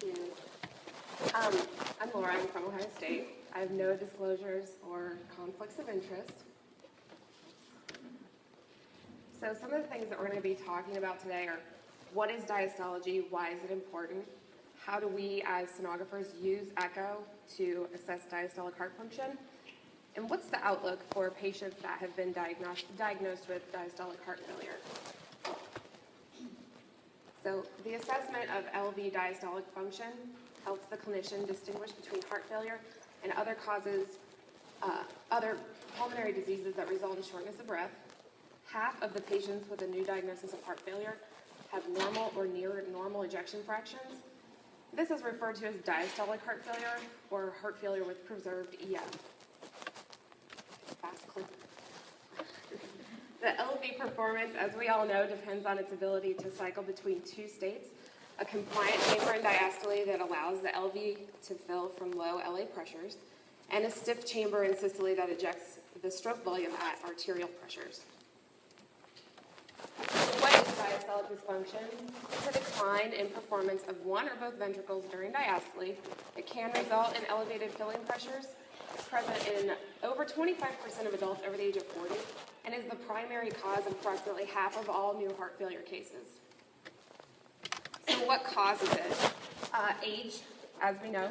Thank you. I'm Laura. I'm from Ohio State. I have no disclosures or conflicts of interest. So some of the things that we're going to be talking about today are what is diastology, why is it important, how do we as sonographers use echo to assess diastolic heart function, and what's the outlook for patients that have been diagnosed with diastolic heart failure. So the assessment of LV diastolic function helps the clinician distinguish between heart failure and other causes, other pulmonary diseases that result in shortness of breath. Half of the patients with a new diagnosis of heart failure have normal or near normal ejection fractions. This is referred to as diastolic heart failure or heart failure with preserved EF. Fast click. The LV performance, as we all know, depends on its ability to cycle between two states: a compliant chamber and diastole that allows the LV to fill from low LA pressures, and a stiff chamber and systole that ejects the stroke volume at arterial pressures. What is diastolic dysfunction? It's a decline in performance of one or both ventricles during diastole. It can result in elevated filling pressures. It's present in over 25% of adults over the age of 40 and is the primary cause of approximately half of all new heart failure cases. So what causes it? Age, as we know.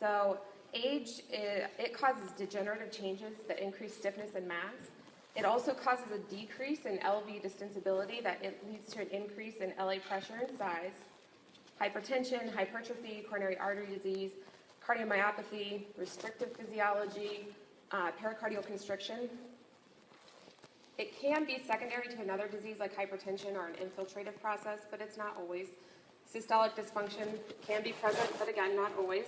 So age, it causes degenerative changes that increase stiffness and mass. It also causes a decrease in LV distensibility that it leads to an increase in LA pressure and size, hypertension, hypertrophy, coronary artery disease, cardiomyopathy, restrictive physiology, pericardial constriction. It can be secondary to another disease like hypertension or an infiltrative process, but it's not always. Systolic dysfunction can be present, but again, not always.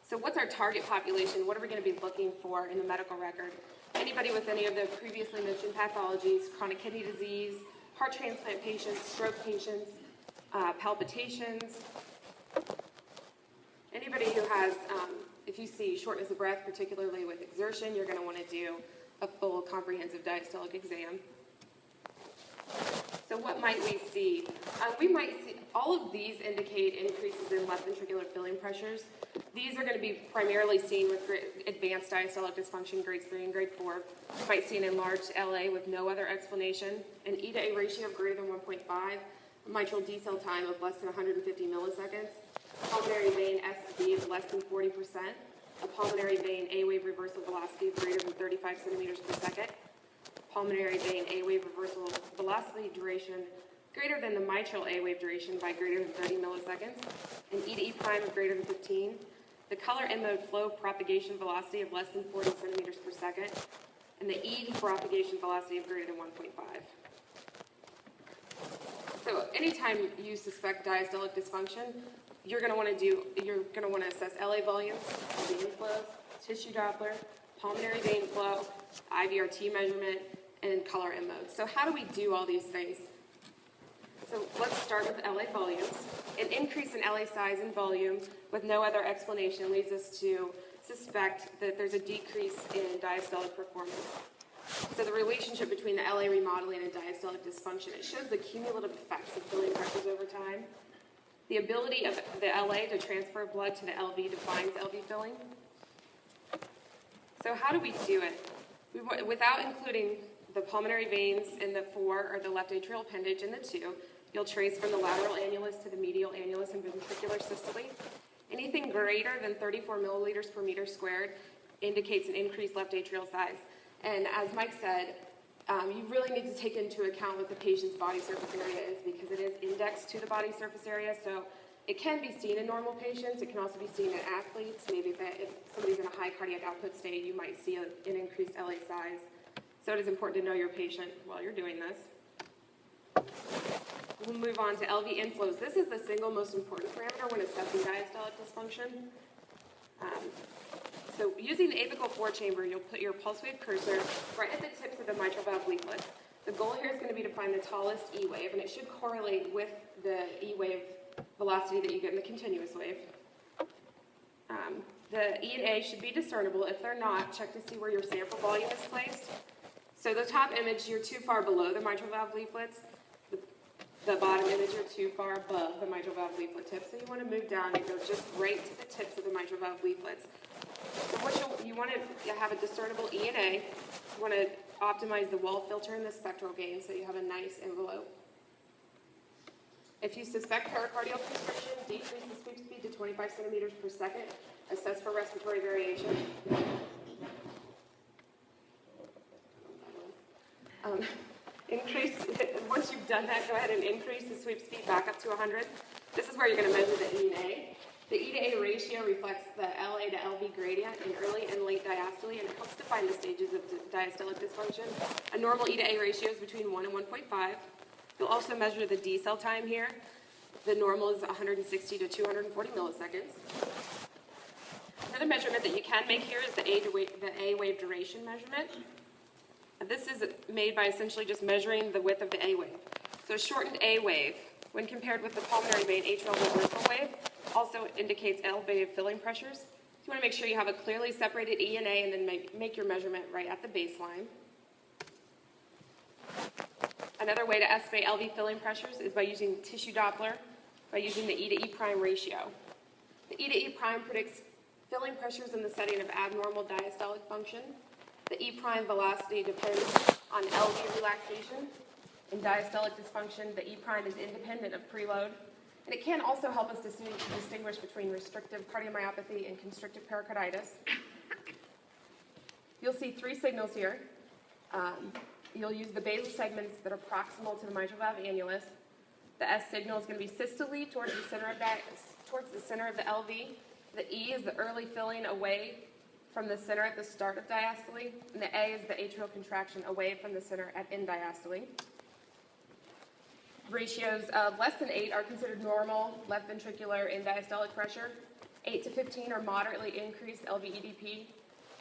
So what's our target population? What are we going to be looking for in the medical record? Anybody with any of the previously mentioned pathologies: chronic kidney disease, heart transplant patients, stroke patients, palpitations. Anybody who has, if you see shortness of breath, particularly with exertion, you're going to want to do a full comprehensive diastolic exam. So what might we see? We might see, all of these indicate increases in left ventricular filling pressures. These are going to be primarily seen with advanced diastolic dysfunction, grades 3 and grade 4. You might see an enlarged LA with no other explanation, an E to A ratio of greater than 1.5, a mitral decel time of less than 150 milliseconds, pulmonary vein SB of less than 40%, a pulmonary vein A-wave reversal velocity of greater than 35 centimeters per second, pulmonary vein A-wave reversal velocity duration greater than the mitral A-wave duration by greater than 30 milliseconds, an E to E prime of greater than 15, the color end-mode flow propagation velocity of less than 40 centimeters per second, and the E propagation velocity of greater than 1.5. So anytime you suspect diastolic dysfunction, you're going to want to assess LA volumes, vein flows, tissue Doppler, pulmonary vein flow, IVRT measurement, and color end mode. So how do we do all these things? So let's start with LA volumes. An increase in LA size and volume with no other explanation leads us to suspect that there's a decrease in diastolic performance. So the relationship between the LA remodeling and diastolic dysfunction, it shows the cumulative effects of filling pressures over time. The ability of the LA to transfer blood to the LV defines LV filling. So how do we do it? Without including the pulmonary veins in the 4 or the left atrial appendage in the 2, you'll trace from the lateral annulus to the medial annulus and ventricular systole. Anything greater than 34 milliliters per meter squared indicates an increased left atrial size. And as Mike said, you really need to take into account what the patient's body surface area is, because it is indexed to the body surface area. So it can be seen in normal patients. It can also be seen in athletes. Maybe if somebody's in a high cardiac output state, you might see an increased LA size. So it is important to know your patient while you're doing this. We'll move on to LV inflows. This is the single most important parameter when assessing diastolic dysfunction. So using the apical 4 chamber, you'll put your pulse wave cursor right at the tips of the mitral valve leaflets. The goal here is going to be to find the tallest E wave, and it should correlate with the E wave velocity that you get in the continuous wave. The E and A should be discernible. If they're not, check to see where your sample volume is placed. So the top image, you're too far below the mitral valve leaflets. The the bottom image are too far above the mitral valve leaflet tip, so you want to move down and go just right to the tips of the mitral valve leaflets. So what you want to have a discernible E and A. You want to optimize the wall filter and the spectral gain so you have a nice envelope. If you suspect pericardial constriction, decrease the sweep speed to 25 centimeters per second. Assess for respiratory variation. Once you've done that, go ahead and increase the sweep speed back up to 100. This is where you're going to measure the E and A. The E to A ratio reflects the LA to LV gradient in early and late diastole, and it helps define the stages of diastolic dysfunction. A normal E to A ratio is between 1 and 1.5. You'll also measure the decel time here. The normal is 160 to 240 milliseconds. Another measurement that you can make here is the A wave duration measurement. This is made by essentially just measuring the width of the A wave. So a shortened A wave, when compared with the pulmonary vein atrial reversal wave, also indicates elevated filling pressures. So you want to make sure you have a clearly separated E and A, and then make your measurement right at the baseline. Another way to estimate LV filling pressures is by using tissue Doppler, by using the E to E prime ratio. The E to E prime predicts filling pressures in the setting of abnormal diastolic function. The E prime velocity depends on LV relaxation. In diastolic dysfunction, the E prime is independent of preload. And it can also help us distinguish between restrictive cardiomyopathy and constrictive pericarditis. You'll see three signals here. You'll use the basal segments that are proximal to the mitral valve annulus. The S signal is going to be systole towards the center of the LV. The E is the early filling away from the center at the start of diastole, and the A is the atrial contraction away from the center at end diastole. Ratios of less than 8 are considered normal left ventricular end diastolic pressure. 8 to 15 are moderately increased LV-EDP,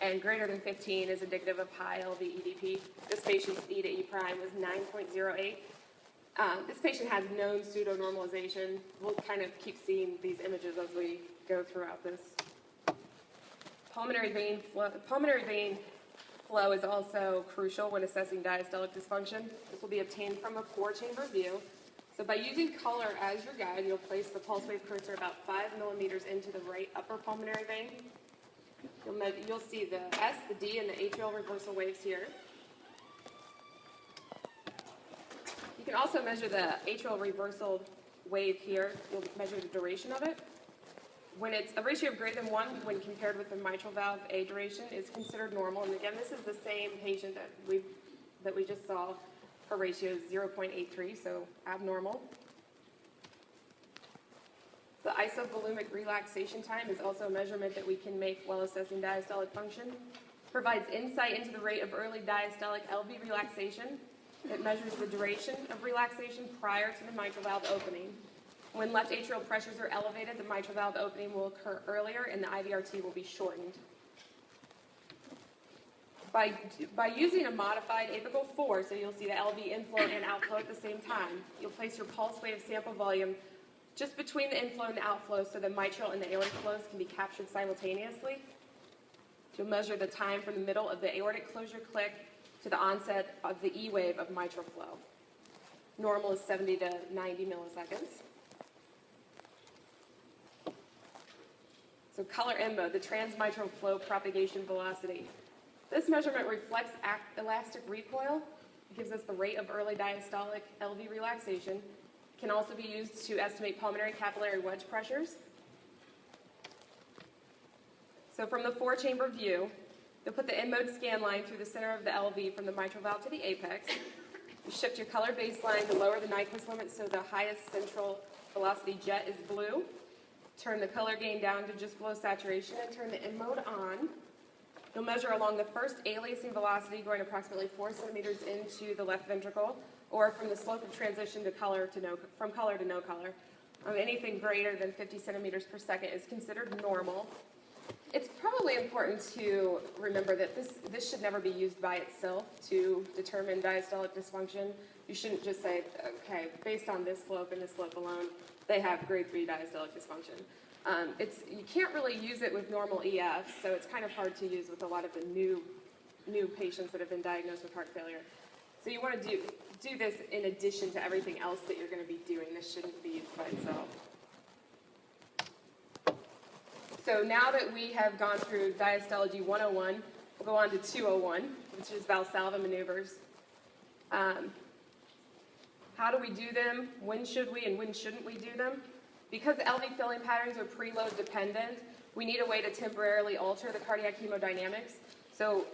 and greater than 15 is indicative of high LV-EDP. This patient's E to E prime was 9.08. This patient has known pseudo-normalization. We'll kind of keep seeing these images as we go throughout this. Pulmonary vein flow is also crucial when assessing diastolic dysfunction. This will be obtained from a 4-chamber view. So by using color as your guide, you'll place the pulse wave cursor about 5 millimeters into the right upper pulmonary vein. You'll see the S, the D, and the atrial reversal waves here. You can also measure the atrial reversal wave here. You'll measure the duration of it. When it's a ratio of greater than 1, when compared with the mitral valve A duration, is considered normal. And again, this is the same patient that we just saw. Her ratio is 0.83, so abnormal. The isovolumic relaxation time is also a measurement that we can make while assessing diastolic function. Provides insight into the rate of early diastolic LV relaxation. It measures the duration of relaxation prior to the mitral valve opening. When left atrial pressures are elevated, the mitral valve opening will occur earlier and the IVRT will be shortened. By using a modified apical 4, so you'll see the LV inflow and outflow at the same time, you'll place your pulse wave sample volume just between the inflow and the outflow so the mitral and the aortic flows can be captured simultaneously. You'll measure the time from the middle of the aortic closure click to the onset of the E wave of mitral flow. Normal is 70 to 90 milliseconds. So color M mode, the transmitral flow propagation velocity. This measurement reflects elastic recoil. It gives us the rate of early diastolic LV relaxation. It can also be used to estimate pulmonary capillary wedge pressures. So from the 4-chamber view, you'll put the M-mode scan line through the center of the LV from the mitral valve to the apex. You shift your color baseline to lower the Nyquist limit so the highest central velocity jet is blue. Turn the color gain down to just below saturation and turn the M-mode on. You'll measure along the first aliasing velocity going approximately 4 centimeters into the left ventricle, or from the slope of transition to from color to no color. Anything greater than 50 centimeters per second is considered normal. It's probably important to remember that this should never be used by itself to determine diastolic dysfunction. You shouldn't just say, okay, based on this slope and this slope alone, they have grade 3 diastolic dysfunction. You can't really use it with normal EF, so it's kind of hard to use with a lot of the new patients that have been diagnosed with heart failure. So you want to do this in addition to everything else that you're going to be doing. This shouldn't be used by itself. So now that we have gone through diastology 101, we'll go on to 201, which is Valsalva maneuvers. How do we do them? When should we and when shouldn't we do them? Because LV filling patterns are preload dependent, we need a way to temporarily alter the cardiac hemodynamics. So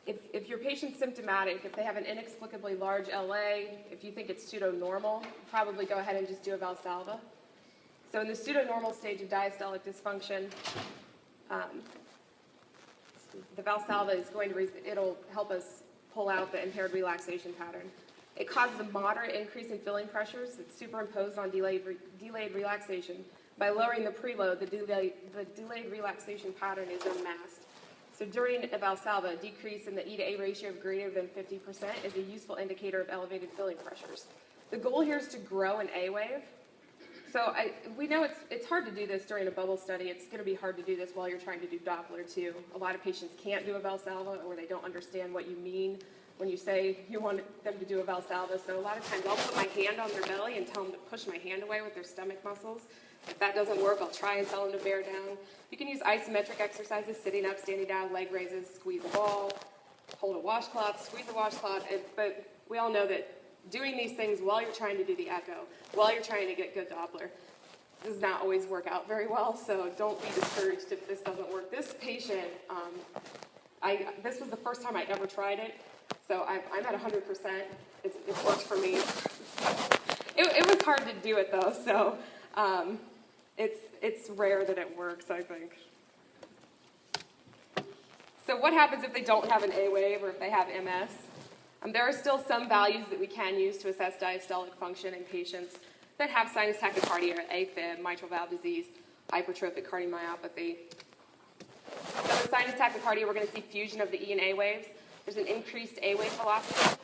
if your patient's symptomatic, if they have an inexplicably large LA, if you think it's pseudo-normal, probably go ahead and just do a Valsalva. So in the pseudo-normal stage of diastolic dysfunction, the Valsalva is going to, it'll help us pull out the impaired relaxation pattern. It causes a moderate increase in filling pressures that's superimposed on delayed relaxation. By lowering the preload, the delayed relaxation pattern is unmasked. So during a Valsalva, a decrease in the E to A ratio of greater than 50% is a useful indicator of elevated filling pressures. The goal here is to grow an A wave. So we know it's hard to do this during a bubble study. It's going to be hard to do this while you're trying to do Doppler too. A lot of patients can't do a Valsalva, or they don't understand what you mean when you say you want them to do a Valsalva. So a lot of times I'll put my hand on their belly and tell them to push my hand away with their stomach muscles. If that doesn't work, I'll try and tell them to bear down. You can use isometric exercises, sitting up, standing down, leg raises, squeeze a ball, hold a washcloth, squeeze a washcloth. But we all know that doing these things while you're trying to do the echo, while you're trying to get good Doppler, does not always work out very well. So don't be discouraged if this doesn't work. This patient, this was the first time I ever tried it. So I'm at 100%. It worked for me. It was hard to do it though, so it's rare that it works, I think. So what happens if they don't have an A wave or if they have MS? There are still some values that we can use to assess diastolic function in patients that have sinus tachycardia, AFib, mitral valve disease, hypertrophic cardiomyopathy. So in sinus tachycardia, we're going to see fusion of the E and A waves. There's an increased A wave velocity.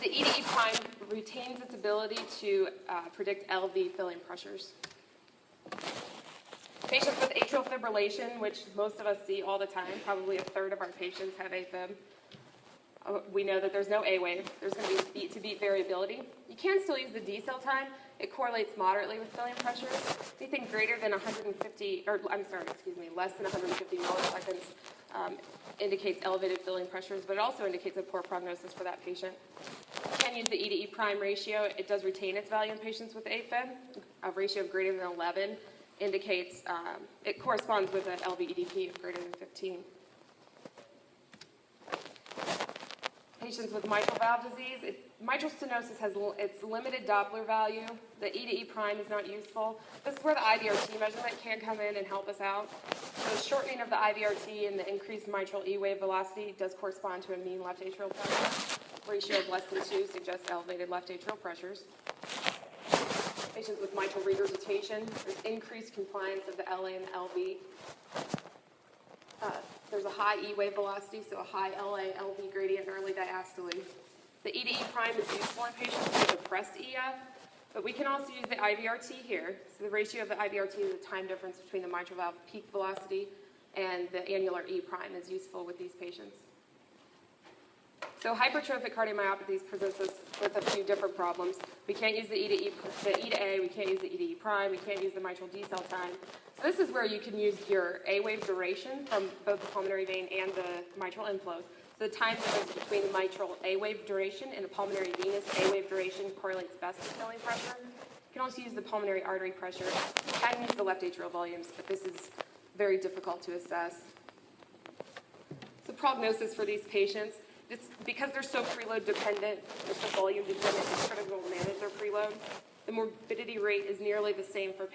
The E to E prime retains its ability to predict LV filling pressures. Patients with atrial fibrillation, which most of us see all the time, probably a third of our patients have AFib. We know that there's no A wave. There's going to be beat-to-beat variability. You can still use the D cell time. It correlates moderately with filling pressures. Anything greater than less than 150 milliseconds indicates elevated filling pressures, but it also indicates a poor prognosis for that patient. You can use the E to E prime ratio. It does retain its value in patients with AFib. A ratio of greater than 11 indicates, it corresponds with an LVEDP of greater than 15. Patients with mitral valve disease, mitral stenosis has its limited Doppler value. The E to E prime is not useful. This is where the IVRT measurement can come in and help us out. So the shortening of the IVRT and the increased mitral E wave velocity does correspond to a mean left atrial pressure. Ratio of less than 2 suggests elevated left atrial pressures. Patients with mitral regurgitation, there's increased compliance of the LA and the LV. There's a high E wave velocity, so a high LA-LV gradient in early diastole. The E to E prime is useful in patients with depressed EF, but we can also use the IVRT here. So the ratio of the IVRT is the time difference between the mitral valve peak velocity and the annular E prime is useful with these patients. So hypertrophic cardiomyopathies presents us with a few different problems. We can't use the E to A, we can't use the E to E prime, we can't use the mitral D cell time. So this is where you can use your A wave duration from both the pulmonary vein and the mitral inflow. So the time difference between the mitral A wave duration and the pulmonary venous A wave duration correlates best with filling pressure. You can also use the pulmonary artery pressure. You can use the left atrial volumes, but this is very difficult to assess. So prognosis for these patients. Because they're so preload dependent, it's the volume dependent, it's critical to manage their preload. The morbidity rate is nearly the same for patients